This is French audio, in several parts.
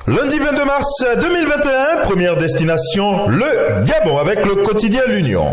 Lundi 22 mars 2021, première destination, le Gabon avec le quotidien L'Union.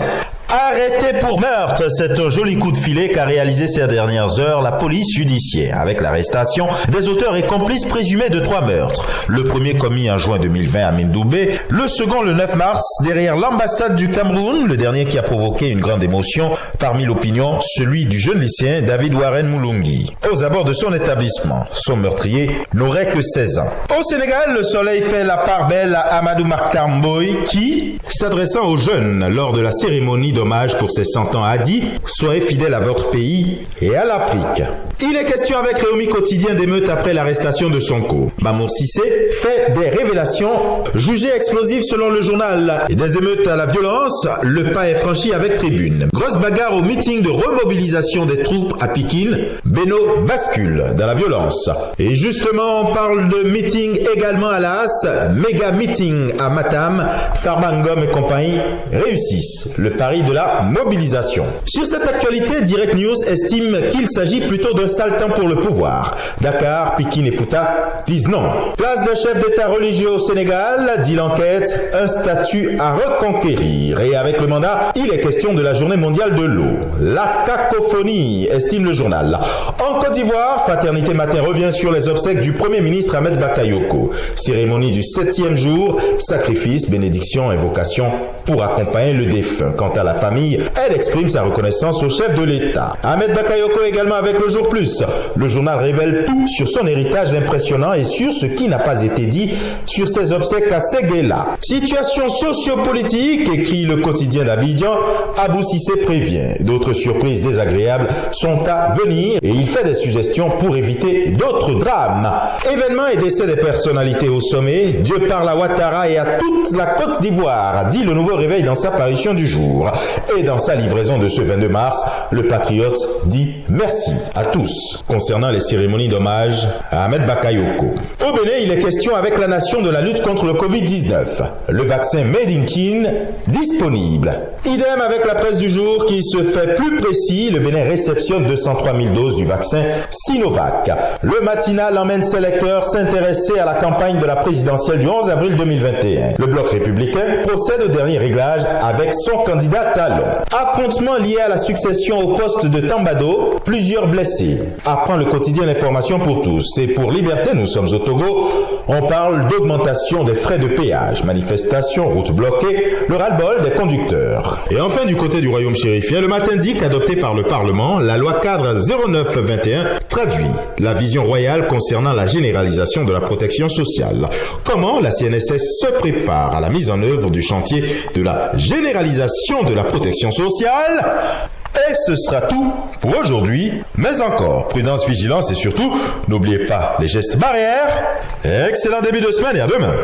Arrêté pour meurtre, c'est un joli coup de filet qu'a réalisé ces dernières heures la police judiciaire avec l'arrestation des auteurs et complices présumés de 3 meurtres. Le premier commis en juin 2020 à Mindoubé, le second le 9 mars derrière l'ambassade du Cameroun, le dernier qui a provoqué une grande émotion parmi l'opinion, celui du jeune lycéen David Warren Moulungi. Aux abords de son établissement, son meurtrier n'aurait que 16 ans. Au Sénégal, le soleil fait la part belle à Amadou Markamboy qui, s'adressant aux jeunes lors de la cérémonie d'hommage pour ses 100 ans, a dit « Soyez fidèles à votre pays et à l'Afrique ». Il est question avec Réumi Quotidien d'émeutes après l'arrestation de Sonko. Mamour Cissé fait des révélations jugées explosives selon le journal. Et des émeutes à la violence, le pas est franchi avec Tribune. Grosse bagarre au meeting de remobilisation des troupes à Pikine. Beno bascule dans la violence. Et justement, on parle de meeting également à la Hasse. Méga meeting à Matam. Farbangom et compagnie réussissent le pari de la mobilisation. Sur cette actualité, Direct News estime qu'il s'agit plutôt d'un sale temps pour le pouvoir. Dakar, Pikine et Fouta disent non. Place d'un chef d'État religieux au Sénégal, dit l'enquête, un statut à reconquérir. Et avec le mandat, il est question de la journée mondiale de l'eau. La cacophonie, estime le journal. En Côte d'Ivoire, Fraternité Matin revient sur les obsèques du Premier ministre Ahmed Bakayoko. Cérémonie du 7e jour, sacrifice, bénédiction, invocation pour accompagner le défunt. Quant à la famille, elle exprime sa reconnaissance au chef de l'État. Ahmed Bakayoko également avec le Jour Plus. Le journal révèle tout sur son héritage impressionnant et sur ce qui n'a pas été dit sur ses obsèques à Séguéla. Situation sociopolitique, écrit le quotidien d'Abidjan, Abou Cissé prévient. D'autres surprises désagréables sont à venir et il fait des suggestions pour éviter d'autres drames. Événements et décès des personnalités au sommet, Dieu parle à Ouattara et à toute la Côte d'Ivoire, dit le Nouveau Réveil dans sa parution du jour. Et dans sa livraison de ce 22 mars, le patriote dit merci à tous concernant les cérémonies d'hommage à Ahmed Bakayoko. Au Bénin, il est question avec la nation de la lutte contre le Covid-19. Le vaccin Made in Chine disponible. Idem avec la presse du jour qui se fait plus précis. Le Bénin réceptionne 203 000 doses du vaccin Sinovac. Le matinal emmène ses lecteurs s'intéresser à la campagne de la présidentielle du 11 avril 2021. Le bloc républicain procède au dernier réglage avec son candidat Talon. Affrontement lié à la succession au poste de Tambado, plusieurs blessés. Apprend le quotidien L'Information pour tous. Et pour Liberté, nous sommes au Togo, on parle d'augmentation des frais de péage, manifestations, routes bloquées, le ras-le-bol des conducteurs. Et enfin, du côté du royaume chérifien, le matin dit qu'adopté par le Parlement, la loi cadre 0921 traduit la vision royale concernant la généralisation de la protection sociale. Comment la CNSS se prépare à la mise en œuvre du chantier de la généralisation de la protection sociale? Et ce sera tout pour aujourd'hui, mais encore, prudence, vigilance et surtout, n'oubliez pas les gestes barrières. Excellent début de semaine et à demain.